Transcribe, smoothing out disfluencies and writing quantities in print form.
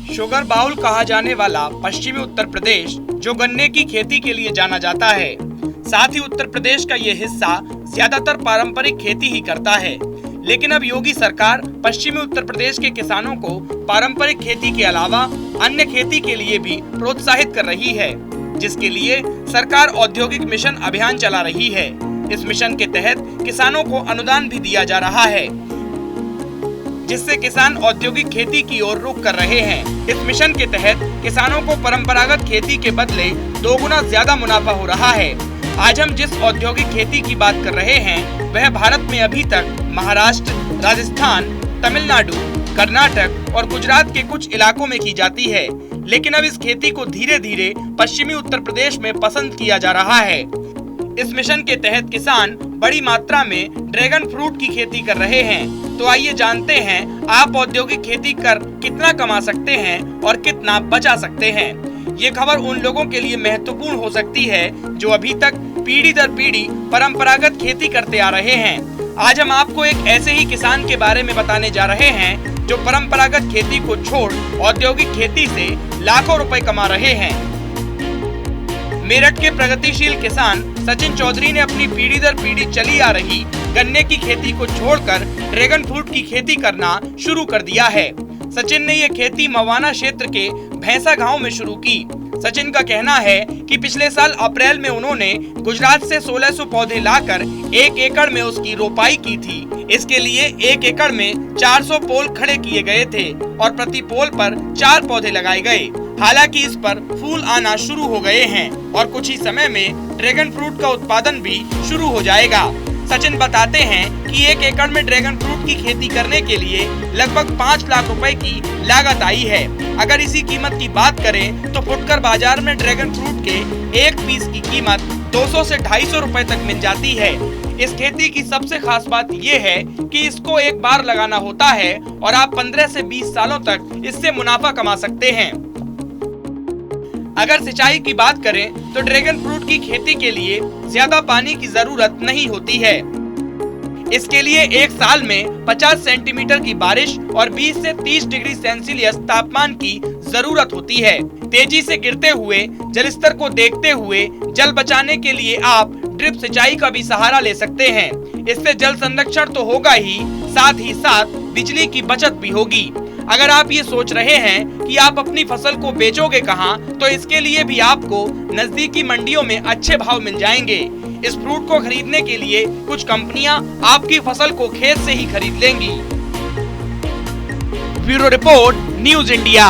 Sugar bowl कहा जाने वाला पश्चिमी उत्तर प्रदेश जो गन्ने की खेती के लिए जाना जाता है, साथ ही उत्तर प्रदेश का ये हिस्सा ज्यादातर पारंपरिक खेती ही करता है। लेकिन अब योगी सरकार पश्चिमी उत्तर प्रदेश के किसानों को पारंपरिक खेती के अलावा अन्य खेती के लिए भी प्रोत्साहित कर रही है, जिसके लिए सरकार औद्योगिक मिशन अभियान चला रही है। इस मिशन के तहत किसानों को अनुदान भी दिया जा रहा है, जिससे किसान औद्योगिक खेती की ओर रुख कर रहे हैं। इस मिशन के तहत किसानों को परंपरागत खेती के बदले 2 गुना ज्यादा मुनाफा हो रहा है। आज हम जिस औद्योगिक खेती की बात कर रहे हैं वह भारत में अभी तक महाराष्ट्र, राजस्थान, तमिलनाडु, कर्नाटक और गुजरात के कुछ इलाकों में की जाती है, लेकिन अब इस खेती को धीरे धीरे पश्चिमी उत्तर प्रदेश में पसंद किया जा रहा है। इस मिशन के तहत किसान बड़ी मात्रा में ड्रैगन फ्रूट की खेती कर रहे हैं। तो आइए जानते हैं आप औद्योगिक खेती कर कितना कमा सकते हैं और कितना बचा सकते हैं। ये खबर उन लोगों के लिए महत्वपूर्ण हो सकती है जो अभी तक पीढ़ी दर पीढ़ी परंपरागत खेती करते आ रहे हैं। आज हम आपको एक ऐसे ही किसान के बारे में बताने जा रहे हैं जो परंपरागत खेती को छोड़ औद्योगिक खेती से लाखों रुपए कमा रहे हैं। मेरठ के प्रगतिशील किसान सचिन चौधरी ने अपनी पीढ़ी दर पीढ़ी चली आ रही गन्ने की खेती को छोड़कर ड्रैगन फ्रूट की खेती करना शुरू कर दिया है। सचिन ने ये खेती मवाना क्षेत्र के भैंसा गांव में शुरू की। सचिन का कहना है कि पिछले साल अप्रैल में उन्होंने गुजरात से 1600 पौधे लाकर 1 एकड़ में उसकी रोपाई की थी। इसके लिए 1 एकड़ में 400 पोल खड़े किए गए थे और प्रति पोल पर 4 पौधे लगाए गए। हालांकि इस पर फूल आना शुरू हो गए हैं और कुछ ही समय में ड्रैगन फ्रूट का उत्पादन भी शुरू हो जाएगा। सचिन बताते हैं कि 1 एकड़ में ड्रैगन फ्रूट की खेती करने के लिए लगभग 5 लाख रुपए की लागत आई है। अगर इसी कीमत की बात करें तो फुटकर बाजार में ड्रैगन फ्रूट के 1 पीस की कीमत 200 से 250 रुपए तक मिल जाती है। इस खेती की सबसे खास बात ये है कि इसको एक बार लगाना होता है और आप 15 से 20 सालों तक इससे मुनाफा कमा सकते हैं। अगर सिंचाई की बात करें तो ड्रैगन फ्रूट की खेती के लिए ज्यादा पानी की जरूरत नहीं होती है। इसके लिए एक साल में 50 सेंटीमीटर की बारिश और 20 से 30 डिग्री सेल्सियस तापमान की जरूरत होती है। तेजी से गिरते हुए जल स्तर को देखते हुए जल बचाने के लिए आप ड्रिप सिंचाई का भी सहारा ले सकते हैं। इससे जल संरक्षण तो होगा ही साथ बिजली की बचत भी होगी। अगर आप ये सोच रहे हैं कि आप अपनी फसल को बेचोगे कहाँ, तो इसके लिए भी आपको नजदीकी मंडियों में अच्छे भाव मिल जाएंगे। इस फ्रूट को खरीदने के लिए कुछ कंपनियां आपकी फसल को खेत से ही खरीद लेंगी। Bureau report, news India.